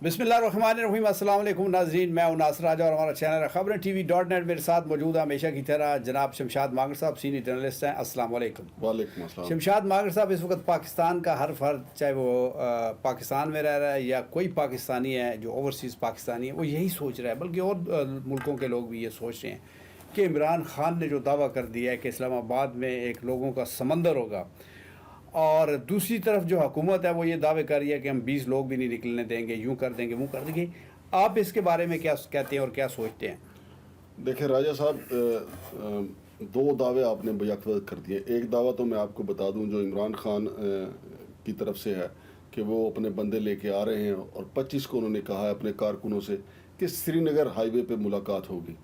بسم اللہ الرحمن الرحیم۔ السلام علیکم ناظرین، میں ہوں ناصر راجہ اور ہمارا چینل ہے خبریں ٹی وی .net۔ میرے ساتھ موجود ہے ہمیشہ کی طرح جناب شمشاد مانگر صاحب، سینئر جرنلسٹ ہیں۔ السلام علیکم۔ وعلیکم السلام۔ شمشاد مانگر صاحب، اس وقت پاکستان کا ہر فرد، چاہے وہ پاکستان میں رہ رہا ہے یا کوئی پاکستانی ہے جو اوورسیز پاکستانی ہے، وہ یہی سوچ رہا ہے، بلکہ اور ملکوں کے لوگ بھی یہ سوچ رہے ہیں کہ عمران خان نے جو دعویٰ کر دیا ہے کہ اسلام آباد میں ایک لوگوں کا سمندر ہوگا، اور دوسری طرف جو حکومت ہے وہ یہ دعوے کر رہی ہے کہ ہم 20 لوگ بھی نہیں نکلنے دیں گے، یوں کر دیں گے وہ کر دیں گے۔ آپ اس کے بارے میں کیا کہتے ہیں اور کیا سوچتے ہیں؟ دیکھیں راجہ صاحب، دو دعوے آپ نے بیک وقت کر دیے۔ ایک دعویٰ تو میں آپ کو بتا دوں جو عمران خان کی طرف سے ہے کہ وہ اپنے بندے لے کے آ رہے ہیں، اور 25 کو انہوں نے کہا ہے اپنے کارکنوں سے کہ سری نگر ہائی وے پہ ملاقات ہوگی۔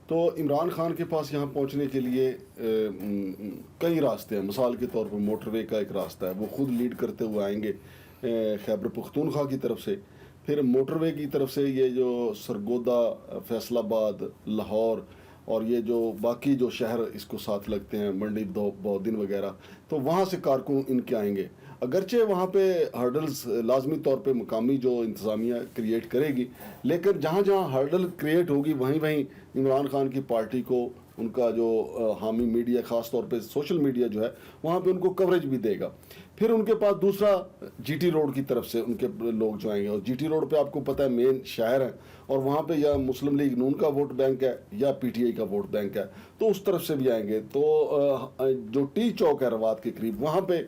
تو عمران خان کے پاس یہاں پہنچنے کے لیے کئی راستے ہیں۔ مثال کے طور پر موٹر وے کا ایک راستہ ہے، وہ خود لیڈ کرتے ہوئے آئیں گے خیبر پختونخوا کی طرف سے۔ پھر موٹر وے کی طرف سے یہ جو سرگودا، فیصل آباد، لاہور اور یہ جو باقی جو شہر اس کو ساتھ لگتے ہیں، منڈی بہودین وغیرہ، تو وہاں سے کارکن ان کے آئیں گے۔ اگرچہ وہاں پہ ہرڈلز لازمی طور پہ مقامی جو انتظامیہ کریٹ کرے گی، لیکن جہاں جہاں ہرڈل کریٹ ہوگی وہیں وہیں عمران خان کی پارٹی کو ان کا جو حامی میڈیا، خاص طور پہ سوشل میڈیا جو ہے، وہاں پہ ان کو کوریج بھی دے گا۔ پھر ان کے پاس دوسرا جی ٹی روڈ کی طرف سے ان کے لوگ جو آئیں گے، اور جی ٹی روڈ پہ آپ کو پتہ ہے مین شہر ہے، اور وہاں پہ یا مسلم لیگ نون کا ووٹ بینک ہے یا پی ٹی آئی کا ووٹ بینک ہے، تو اس طرف سے بھی آئیں گے۔ تو جو ٹی چوک ہے رواد کے قریب، وہاں پہ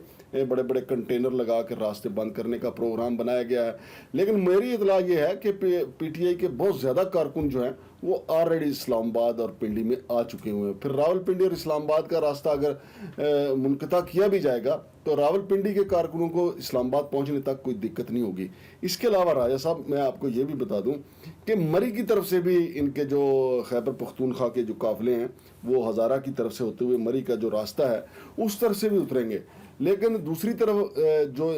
بڑے بڑے کنٹینر لگا کر راستے بند کرنے کا پروگرام بنایا گیا ہے۔ لیکن میری اطلاع یہ ہے کہ پی ٹی آئی کے بہت زیادہ کارکن جو ہیں وہ آلریڈی اسلام آباد اور پنڈی میں آ چکے ہوئے ہیں۔ پھر راول پنڈی اور اسلام آباد کا راستہ اگر منقطع کیا بھی جائے گا تو راول پنڈی کے کارکنوں کو اسلام آباد پہنچنے تک کوئی دقت نہیں ہوگی۔ اس کے علاوہ راجہ صاحب میں آپ کو یہ بھی بتا دوں کہ مری کی طرف سے بھی ان کے جو خیبر پختونخوا کے جو قافلے ہیں وہ ہزارہ کی طرف سے ہوتے ہوئے مری کا جو راستہ ہے اس طرف سے بھی اتریں گے۔ لیکن دوسری طرف جو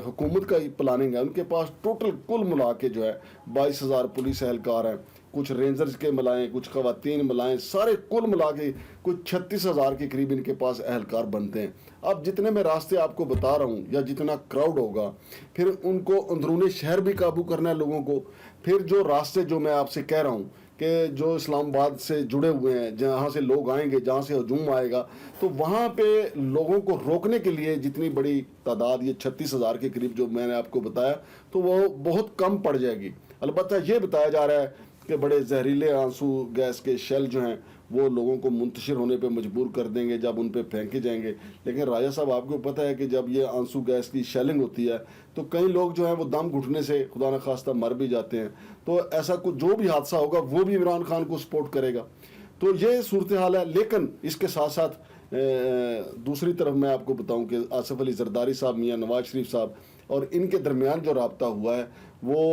حکومت کا پلاننگ ہے، ان کے پاس ٹوٹل کل ملا کے جو ہے 22,000 پولیس اہلکار ہیں، کچھ رینجرز کے ملائیں، کچھ خواتین ملائیں، سارے کل ملا کے کچھ 36,000 کے قریب ان کے پاس اہلکار بنتے ہیں۔ اب جتنے میں راستے آپ کو بتا رہا ہوں یا جتنا کراؤڈ ہوگا، پھر ان کو اندرون شہر بھی قابو کرنا ہے لوگوں کو۔ پھر جو راستے جو میں آپ سے کہہ رہا ہوں کہ جو اسلام آباد سے جڑے ہوئے ہیں، جہاں سے لوگ آئیں گے، جہاں سے ہجوم آئے گا، تو وہاں پہ لوگوں کو روکنے کے لیے جتنی بڑی تعداد، یہ 36,000 کے قریب جو میں نے آپ کو بتایا، تو وہ بہت کم پڑ جائے گی۔ البتہ یہ بتایا جا رہا ہے کہ بڑے زہریلے آنسو گیس کے شیل جو ہیں وہ لوگوں کو منتشر ہونے پہ مجبور کر دیں گے جب ان پہ پھینکے جائیں گے۔ لیکن راجہ صاحب آپ کو پتہ ہے کہ جب یہ آنسو گیس کی شیلنگ ہوتی ہے تو کئی لوگ جو ہیں وہ دم گھٹنے سے خدا نخواستہ مر بھی جاتے ہیں۔ تو ایسا کچھ جو بھی حادثہ ہوگا وہ بھی عمران خان کو سپورٹ کرے گا۔ تو یہ صورتحال ہے۔ لیکن اس کے ساتھ ساتھ دوسری طرف میں آپ کو بتاؤں کہ آصف علی زرداری صاحب، میاں نواز شریف صاحب اور ان کے درمیان جو رابطہ ہوا ہے، وہ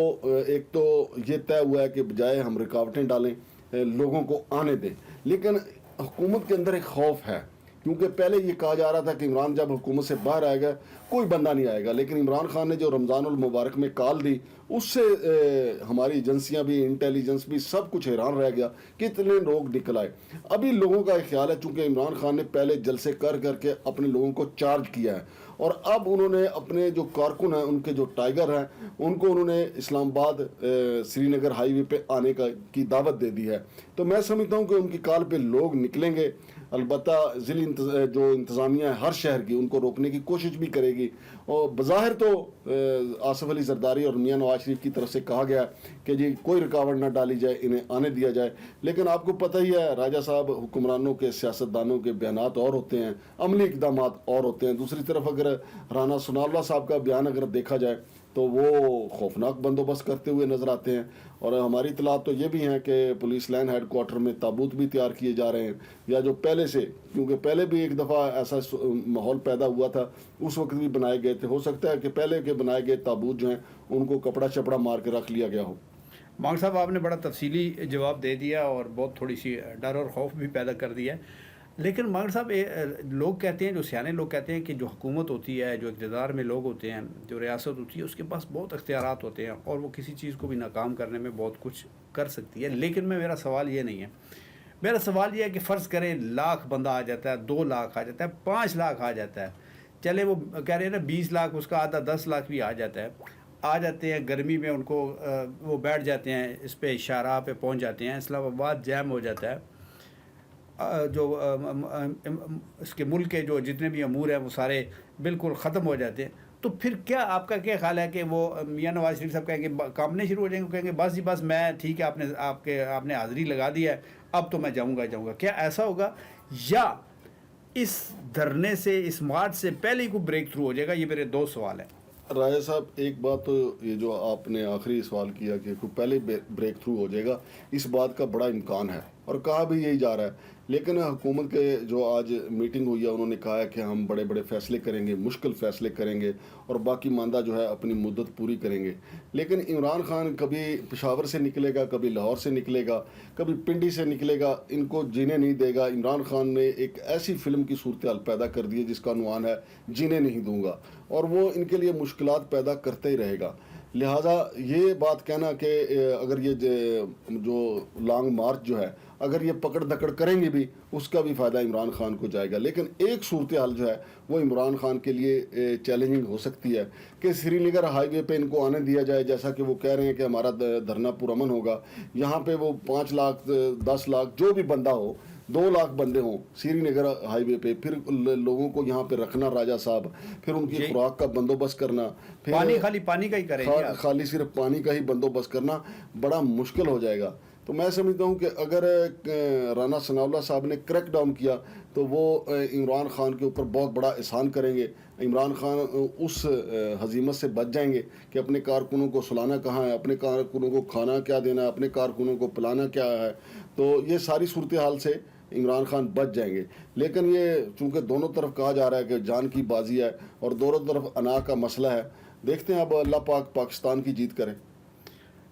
ایک تو یہ طے ہوا ہے کہ بجائے ہم رکاوٹیں ڈالیں، لوگوں کو آنے دیں۔ لیکن حکومت کے اندر ایک خوف ہے، کیونکہ پہلے یہ کہا جا رہا تھا کہ عمران جب حکومت سے باہر آئے گا کوئی بندہ نہیں آئے گا، لیکن عمران خان نے جو رمضان المبارک میں کال دی، اس سے ہماری ایجنسیاں بھی، انٹیلیجنس بھی، سب کچھ حیران رہ گیا کہ اتنے لوگ نکل آئے۔ ابھی لوگوں کا ایک خیال ہے، چونکہ عمران خان نے پہلے جلسے کر کے اپنے لوگوں کو چارج کیا ہے، اور اب انہوں نے اپنے جو کارکن ہیں، ان کے جو ٹائیگر ہیں، ان کو انہوں نے اسلام آباد سری نگر ہائی وے پہ آنے کی دعوت دے دی ہے۔ تو میں سمجھتا ہوں کہ ان کی کال پہ لوگ نکلیں گے۔ البتہ ضلعی جو انتظامیہ ہے ہر شہر کی، ان کو روکنے کی کوشش بھی کرے گی۔ اور بظاہر تو آصف علی زرداری اور میاں نواز شریف کی طرف سے کہا گیا کہ جی کوئی رکاوٹ نہ ڈالی جائے، انہیں آنے دیا جائے۔ لیکن آپ کو پتہ ہی ہے راجہ صاحب، حکمرانوں کے، سیاستدانوں کے بیانات اور ہوتے ہیں، عملی اقدامات اور ہوتے ہیں۔ دوسری طرف اگر رانا ثناءاللہ صاحب کا بیان اگر دیکھا جائے تو وہ خوفناک بندوبست کرتے ہوئے نظر آتے ہیں۔ اور ہماری اطلاعات تو یہ بھی ہیں کہ پولیس لائن ہیڈ کوارٹر میں تابوت بھی تیار کیے جا رہے ہیں، یا جو پہلے سے، کیونکہ پہلے بھی ایک دفعہ ایسا ماحول پیدا ہوا تھا، اس وقت بھی بنائے گئے تھے۔ ہو سکتا ہے کہ پہلے کے بنائے گئے تابوت جو ہیں ان کو کپڑا چپڑا مار کے رکھ لیا گیا ہو۔ مانگ صاحب، آپ نے بڑا تفصیلی جواب دے دیا اور بہت تھوڑی سی ڈر اور خوف بھی پیدا کر دیا ہے۔ لیکن مانگ صاحب، لوگ کہتے ہیں، جو سیانے لوگ کہتے ہیں کہ جو حکومت ہوتی ہے، جو اقتدار میں لوگ ہوتے ہیں، جو ریاست ہوتی ہے، اس کے پاس بہت اختیارات ہوتے ہیں اور وہ کسی چیز کو بھی ناکام کرنے میں بہت کچھ کر سکتی ہے۔ لیکن میرا سوال یہ نہیں ہے، میرا سوال یہ ہے کہ فرض کریں 1,00,000 بندہ آ جاتا ہے، 2,00,000 آ جاتا ہے، 5,00,000 آ جاتا ہے، چلے وہ کہہ رہے ہیں نا 20 لاکھ، اس کا آدھا 10 لاکھ بھی آ جاتا ہے۔ آ جاتے ہیں گرمی میں، ان کو وہ بیٹھ جاتے ہیں اس پہ شاہراہ پہ پہنچ جاتے ہیں، اسلام آباد جیم ہو جاتا ہے، جو اس کے ملک کے جو جتنے بھی امور ہیں وہ سارے بالکل ختم ہو جاتے ہیں. تو پھر کیا آپ کا کیا خیال ہے کہ وہ میاں نواز شریف صاحب کہیں گے کام نہیں شروع ہو جائیں گے، کہیں گے بس جی بس میں ٹھیک ہے، آپ نے حاضری لگا دی ہے، اب تو میں جاؤں گا. کیا ایسا ہوگا، یا اس دھرنے سے، اس مارچ سے پہلے ہی کوئی بریک تھرو ہو جائے گا؟ یہ میرے دو سوال ہیں. راجہ صاحب ایک بات تو یہ جو آپ نے آخری سوال کیا کہ کوئی پہلے بریک تھرو ہو جائے گا، اس بات کا بڑا امکان ہے اور کہا بھی یہی جا رہا ہے. لیکن حکومت کے جو آج میٹنگ ہوئی ہے انہوں نے کہا ہے کہ ہم بڑے بڑے فیصلے کریں گے، مشکل فیصلے کریں گے اور باقی ماندہ جو ہے اپنی مدت پوری کریں گے. لیکن عمران خان کبھی پشاور سے نکلے گا، کبھی لاہور سے نکلے گا، کبھی پنڈی سے نکلے گا، ان کو جینے نہیں دے گا. عمران خان نے ایک ایسی فلم کی صورتحال پیدا کر دی ہے جس کا عنوان ہے جینے نہیں دوں گا، اور وہ ان کے لیے مشکلات پیدا کرتے ہی رہے گا. لہٰذا یہ بات کہنا کہ اگر یہ جو لانگ مارچ جو ہے اگر یہ پکڑ دکڑ کریں گے بھی، اس کا بھی فائدہ عمران خان کو جائے گا. لیکن ایک صورتحال جو ہے وہ عمران خان کے لیے چیلنجنگ ہو سکتی ہے کہ سری نگر ہائی وے پہ ان کو آنے دیا جائے، جیسا کہ وہ کہہ رہے ہیں کہ ہمارا دھرنا پرامن ہوگا. یہاں پہ وہ 5 لاکھ 10 لاکھ جو بھی بندہ ہو، 2 لاکھ بندے ہوں سری نگر ہائی وے پہ، پھر لوگوں کو یہاں پہ رکھنا راجہ صاحب، پھر ان کی خوراک کا بندوبست کرنا، پھر خالی پانی کا ہی کریں گے، خالی صرف پانی کا ہی بندوبست کرنا بڑا مشکل ہو جائے گا. تو میں سمجھتا ہوں کہ اگر رانا ثناء اللہ صاحب نے کریک ڈاؤن کیا تو وہ عمران خان کے اوپر بہت بڑا احسان کریں گے. عمران خان اس ہزیمت سے بچ جائیں گے کہ اپنے کارکنوں کو سلانا کہاں ہے، اپنے کارکنوں کو کھانا کیا دینا ہے، اپنے کارکنوں کو پلانا کیا ہے. تو یہ ساری صورتحال سے عمران خان بچ جائیں گے. لیکن یہ چونکہ دونوں طرف کہا جا رہا ہے کہ جان کی بازی ہے اور دونوں طرف انا کا مسئلہ ہے، دیکھتے ہیں اب اللہ پاک پاکستان کی جیت کرے.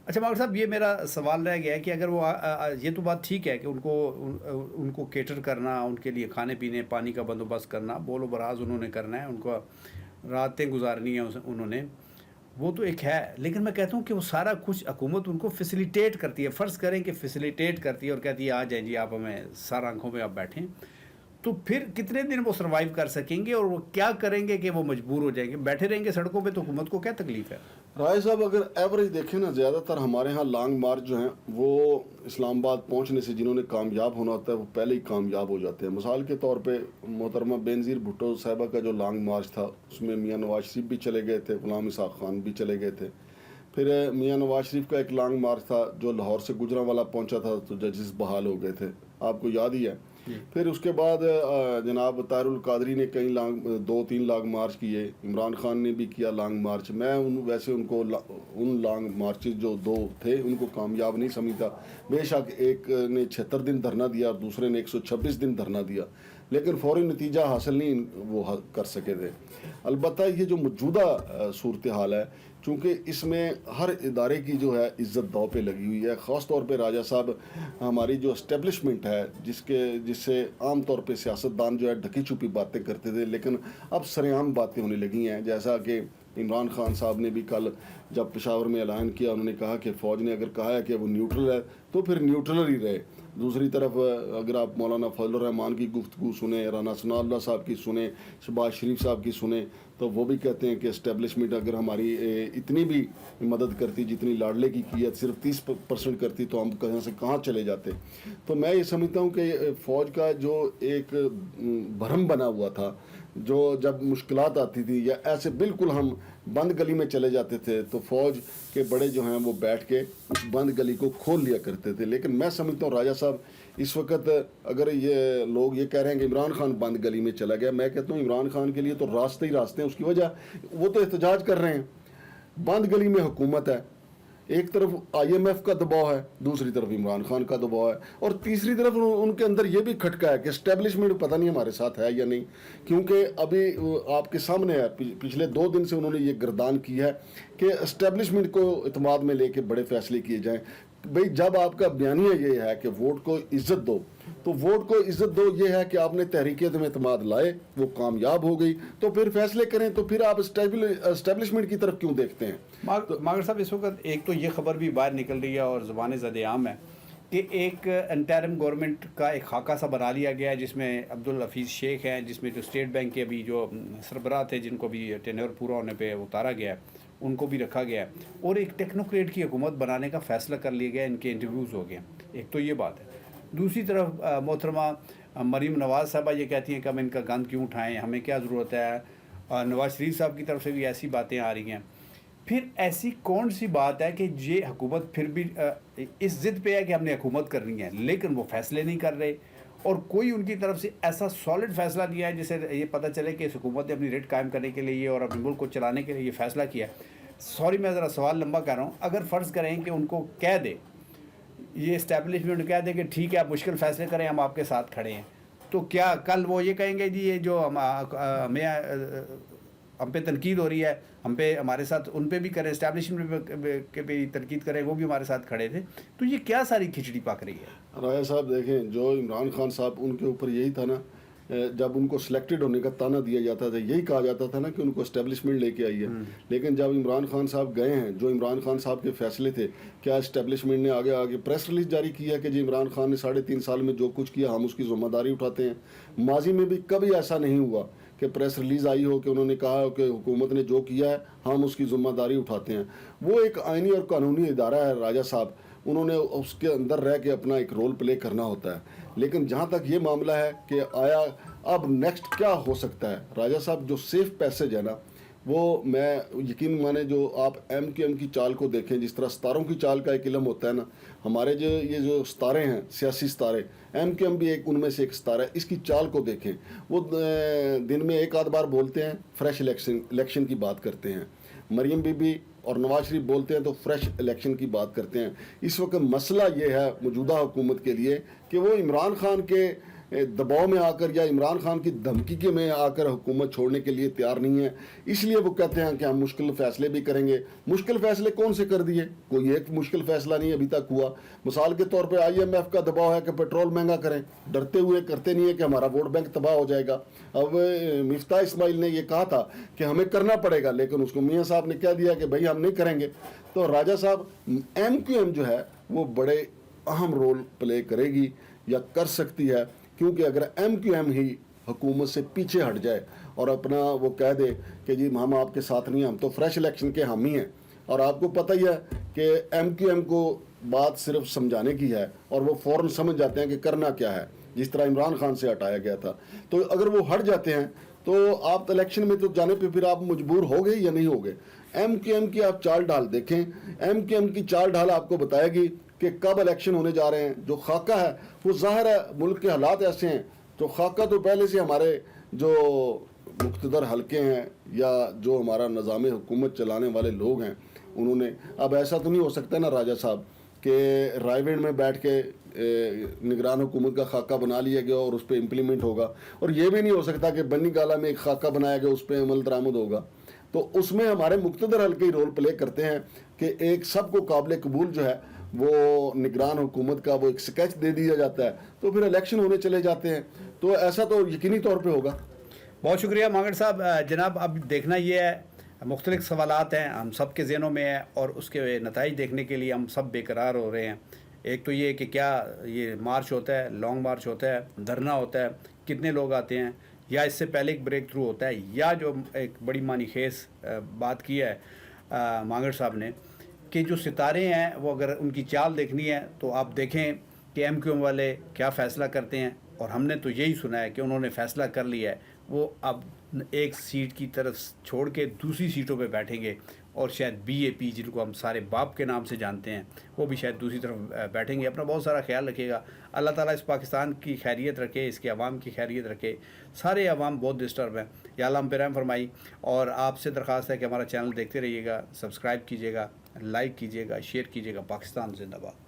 اچھا ماغر صاحب، یہ میرا سوال رہ گیا ہے کہ اگر وہ یہ تو بات ٹھیک ہے کہ ان کو کیٹر کرنا، ان کے لیے کھانے پینے پانی کا بندوبست کرنا، بول و براز انہوں نے کرنا ہے، ان کو راتیں گزارنی ہیں انہوں نے، وہ تو ایک ہے. لیکن میں کہتا ہوں کہ وہ سارا کچھ حکومت ان کو فیسیلیٹیٹ کرتی ہے. فرض کریں کہ فیسیلیٹیٹ کرتی ہے اور کہتی ہے آ جائیں جی آپ ہمیں سارا آنکھوں میں آپ بیٹھیں، تو پھر کتنے دن وہ سروائیو کر سکیں گے اور وہ کیا کریں گے کہ وہ مجبور ہو جائیں گے؟ بیٹھے رہیں گے سڑکوں پہ تو حکومت کو کیا تکلیف ہے؟ رائے صاحب اگر ایوریج دیکھیں نا، زیادہ تر ہمارے ہاں لانگ مارچ جو ہیں وہ اسلام آباد پہنچنے سے جنہوں نے کامیاب ہونا ہوتا ہے وہ پہلے ہی کامیاب ہو جاتے ہیں. مثال کے طور پہ محترمہ بینظیر بھٹو صاحبہ کا جو لانگ مارچ تھا اس میں میاں نواز شریف بھی چلے گئے تھے، غلام اسحاق خان بھی چلے گئے تھے. پھر میاں نواز شریف کا ایک لانگ مارچ تھا جو لاہور سے گجرانوالہ پہنچا تھا تو ججز بحال ہو گئے تھے، آپ کو یاد ہی ہے. پھر اس کے بعد جناب طاہر القادری نے کئی 2-3 لانگ مارچ کیے، عمران خان نے بھی کیا لانگ مارچ. میں ویسے ان کو ان لانگ مارچز جو 2 تھے ان کو کامیاب نہیں سمجھتا. بے شک ایک نے 76 دن دھرنا دیا اور دوسرے نے 126 دن دھرنا دیا، لیکن فوری نتیجہ حاصل نہیں وہ کر سکے تھے. البتہ یہ جو موجودہ صورتحال ہے، چونکہ اس میں ہر ادارے کی جو ہے عزت داؤ پہ لگی ہوئی ہے. خاص طور پہ راجہ صاحب ہماری جو اسٹیبلشمنٹ ہے جس سے عام طور پہ سیاستدان جو ہے ڈھکی چھپی باتیں کرتے تھے، لیکن اب سرعام باتیں ہونے لگی ہیں. جیسا کہ عمران خان صاحب نے بھی کل جب پشاور میں اعلان کیا، انہوں نے کہا کہ فوج نے اگر کہا ہے کہ وہ نیوٹرل ہے تو پھر نیوٹرل ہی رہے. دوسری طرف اگر آپ مولانا فضل الرحمان کی گفتگو سنیں، رانا ثناء اللہ صاحب کی سنیں، شہباز شریف صاحب کی سنیں، تو وہ بھی کہتے ہیں کہ اسٹیبلشمنٹ اگر ہماری اتنی بھی مدد کرتی جتنی لاڈلے کی ہے، صرف 30% کرتی تو ہم کہاں سے کہاں چلے جاتے. تو میں یہ سمجھتا ہوں کہ فوج کا جو ایک بھرم بنا ہوا تھا، جو جب مشکلات آتی تھی یا ایسے بالکل ہم بند گلی میں چلے جاتے تھے تو فوج کے بڑے جو ہیں وہ بیٹھ کے اس بند گلی کو کھول لیا کرتے تھے. لیکن میں سمجھتا ہوں راجہ صاحب اس وقت اگر یہ لوگ یہ کہہ رہے ہیں کہ عمران خان بند گلی میں چلا گیا، میں کہتا ہوں عمران خان کے لیے تو راستے ہی راستے ہیں. اس کی وجہ وہ تو احتجاج کر رہے ہیں، بند گلی میں حکومت ہے، ایک طرف IMF کا دباؤ ہے، دوسری طرف عمران خان کا دباؤ ہے، اور تیسری طرف ان کے اندر یہ بھی کھٹکا ہے کہ اسٹیبلشمنٹ پتہ نہیں ہمارے ساتھ ہے یا نہیں. کیونکہ ابھی آپ کے سامنے ہے، پچھلے 2 دن سے انہوں نے یہ گردان کی ہے کہ اسٹیبلشمنٹ کو اعتماد میں لے کے بڑے فیصلے کیے جائیں. بھئی جب آپ کا بیانیہ یہ ہے کہ ووٹ کو عزت دو، تو ووٹ کو عزت دو یہ ہے کہ آپ نے تحریک عدم اعتماد لائے، وہ کامیاب ہو گئی، تو پھر فیصلے کریں. تو پھر آپ اسٹیبلشمنٹ کی طرف کیوں دیکھتے ہیں؟ ماغر صاحب اس وقت ایک تو یہ خبر بھی باہر نکل رہی ہے اور زبان زد عام ہے کہ ایک انٹرم گورنمنٹ کا ایک خاکہ سا بنا لیا گیا ہے جس میں عبدالحفیظ شیخ ہیں، جس میں جو اسٹیٹ بینک کے ابھی جو سربراہ تھے جن کو بھی ٹینیور پورا ہونے پہ اتارا گیا ہے، ان کو بھی رکھا گیا ہے اور ایک ٹیکنوکریٹ کی حکومت بنانے کا فیصلہ کر لیا گیا, ان کے انٹرویوز ہو گئے. ایک تو یہ بات ہے. دوسری طرف محترمہ مریم نواز صاحبہ یہ کہتی ہیں کہ ہم ان کا گند کیوں اٹھائیں, ہمیں کیا ضرورت ہے. نواز شریف صاحب کی طرف سے بھی ایسی باتیں آ رہی ہیں. پھر ایسی کون سی بات ہے کہ یہ حکومت پھر بھی اس ضد پہ ہے کہ ہم نے حکومت کرنی ہے, لیکن وہ فیصلے نہیں کر رہے اور کوئی ان کی طرف سے ایسا سالڈ فیصلہ نہیں ہے جسے یہ پتہ چلے کہ اس حکومت نے اپنی ریٹ قائم کرنے کے لیے اور اپنے ملک کو چلانے کے لیے یہ فیصلہ کیا ہے. سوری میں ذرا سوال لمبا کر رہا ہوں. اگر فرض کریں کہ ان کو کہہ دے, یہ اسٹیبلشمنٹ کہہ دے کہ ٹھیک ہے آپ مشکل فیصلے کریں, ہم آپ کے ساتھ کھڑے ہیں, تو کیا کل وہ یہ کہیں گے جی یہ جو ہم پہ تنقید ہو رہی ہے, ہم پہ ہمارے ساتھ ان پہ بھی کریں, اسٹیبلشمنٹ کے پہ تنقید کریں, وہ بھی ہمارے ساتھ کھڑے تھے. تو یہ کیا ساری کھچڑی پک رہی ہے؟ راجہ صاحب دیکھیں, جو عمران خان صاحب ان کے اوپر یہی تھا نا, جب ان کو سلیکٹڈ ہونے کا تانا دیا جاتا تھا, یہی کہا جاتا تھا نا کہ ان کو اسٹیبلشمنٹ لے کے آئی ہے. لیکن جب عمران خان صاحب گئے ہیں, جو عمران خان صاحب کے فیصلے تھے, کیا اسٹیبلشمنٹ نے آگے پریس ریلیز جاری کیا کہ جی عمران خان نے 3.5 سال میں جو کچھ کیا ہم اس کی ذمہ داری اٹھاتے ہیں؟ ماضی میں بھی کبھی ایسا نہیں ہوا کہ پریس ریلیز آئی ہو کہ انہوں نے کہا ہو کہ حکومت نے جو کیا ہے ہم اس کی ذمہ داری اٹھاتے ہیں. وہ ایک آئینی اور قانونی ادارہ ہے راجہ صاحب, انہوں نے اس کے اندر رہ کے اپنا ایک رول پلے کرنا ہوتا ہے. لیکن جہاں تک یہ معاملہ ہے کہ آیا اب نیکسٹ کیا ہو سکتا ہے, راجہ صاحب جو سیف پیسج ہے نا, وہ میں یقین مانے جو آپ ایم کیو ایم کی چال کو دیکھیں, جس طرح ستاروں کی چال کا ایک علم ہوتا ہے نا, ہمارے جو یہ جو ستارے ہیں سیاسی ستارے, ایم کیو ایم بھی ایک ان میں سے ایک ستارہ ہے, اس کی چال کو دیکھیں. وہ دن میں ایک آدھ بار بولتے ہیں فریش الیکشن کی بات کرتے ہیں, مریم بی بی اور نواز شریف بولتے ہیں تو فریش الیکشن کی بات کرتے ہیں. اس وقت مسئلہ یہ ہے موجودہ حکومت کے لیے کہ وہ عمران خان کے دباؤ میں آ کر یا عمران خان کی دھمکی کے میں آ کر حکومت چھوڑنے کے لیے تیار نہیں ہے. اس لیے وہ کہتے ہیں کہ ہم مشکل فیصلے بھی کریں گے. مشکل فیصلے کون سے کر دیے؟ کوئی ایک مشکل فیصلہ نہیں ابھی تک ہوا. مثال کے طور پہ IMF کا دباؤ ہے کہ پیٹرول مہنگا کریں, ڈرتے ہوئے کرتے نہیں ہے کہ ہمارا ووٹ بینک تباہ ہو جائے گا. اب مفتاح اسماعیل نے یہ کہا تھا کہ ہمیں کرنا پڑے گا, لیکن اس کو میاں صاحب نے کہہ دیا کہ بھائی ہم نہیں کریں گے. تو راجہ صاحب ایم کیو ایم جو ہے وہ بڑے اہم رول پلے کرے گی یا کر سکتی ہے, کیونکہ اگر ایم کیو ایم ہی حکومت سے پیچھے ہٹ جائے اور اپنا وہ کہہ دے کہ جی ہم آپ کے ساتھ نہیں ہیں, ہم تو فریش الیکشن کے حامی ہیں. اور آپ کو پتہ ہی ہے کہ ایم کیو ایم کو بات صرف سمجھانے کی ہے اور وہ فوراً سمجھ جاتے ہیں کہ کرنا کیا ہے, جس طرح عمران خان سے ہٹایا گیا تھا. تو اگر وہ ہٹ جاتے ہیں تو آپ الیکشن میں تو جانے پہ پھر آپ مجبور ہو گئے یا نہیں ہو گئے. ایم کیو ایم کی آپ چال ڈھال دیکھیں, ایم کیو ایم کی چال ڈھال آپ کو بتائے گی کہ کب الیکشن ہونے جا رہے ہیں. جو خاکہ ہے وہ ظاہر ہے ملک کے حالات ایسے ہیں, تو خاکہ تو پہلے سے ہمارے جو مقتدر حلقے ہیں یا جو ہمارا نظام حکومت چلانے والے لوگ ہیں انہوں نے, اب ایسا تو نہیں ہو سکتا نا راجہ صاحب کہ رائے وینڈ میں بیٹھ کے نگران حکومت کا خاکہ بنا لیا گیا اور اس پہ امپلیمنٹ ہوگا, اور یہ بھی نہیں ہو سکتا کہ بنی گالہ میں ایک خاکہ بنایا گیا اس پہ عمل درآمد ہوگا. تو اس میں ہمارے مقتدر حلقے ہی رول پلے کرتے ہیں کہ ایک سب کو قابل قبول جو ہے وہ نگران حکومت کا وہ ایک سکیچ دے دیا جاتا ہے, تو پھر الیکشن ہونے چلے جاتے ہیں. تو ایسا تو یقینی طور پہ ہوگا. بہت شکریہ مانگڑ صاحب. جناب اب دیکھنا یہ ہے, مختلف سوالات ہیں ہم سب کے ذہنوں میں ہیں اور اس کے نتائج دیکھنے کے لیے ہم سب بے قرار ہو رہے ہیں. ایک تو یہ کہ کیا یہ مارچ ہوتا ہے, لانگ مارچ ہوتا ہے, دھرنا ہوتا ہے, کتنے لوگ آتے ہیں, یا اس سے پہلے ایک بریک تھرو ہوتا ہے, یا جو ایک بڑی معنی خیز بات کی ہے مانگڑ صاحب نے کہ جو ستارے ہیں وہ اگر ان کی چال دیکھنی ہے تو آپ دیکھیں کہ ایم کیو ایم والے کیا فیصلہ کرتے ہیں. اور ہم نے تو یہی سنا ہے کہ انہوں نے فیصلہ کر لیا ہے, وہ اب ایک سیٹ کی طرف چھوڑ کے دوسری سیٹوں پہ بیٹھیں گے, اور شاید BAP جن کو ہم سارے باپ کے نام سے جانتے ہیں وہ بھی شاید دوسری طرف بیٹھیں گے. اپنا بہت سارا خیال رکھے گا. اللہ تعالیٰ اس پاکستان کی خیریت رکھے, اس کے عوام کی خیریت رکھے. سارے عوام بہت ڈسٹرب ہیں, یا اللہ ہم پہ رحم فرمائی. اور آپ سے درخواست ہے کہ ہمارا چینل دیکھتے رہیے گا, سبسکرائب کیجیے گا, لائک کیجیے گا, شیئر کیجیے گا. پاکستان زندہ باد.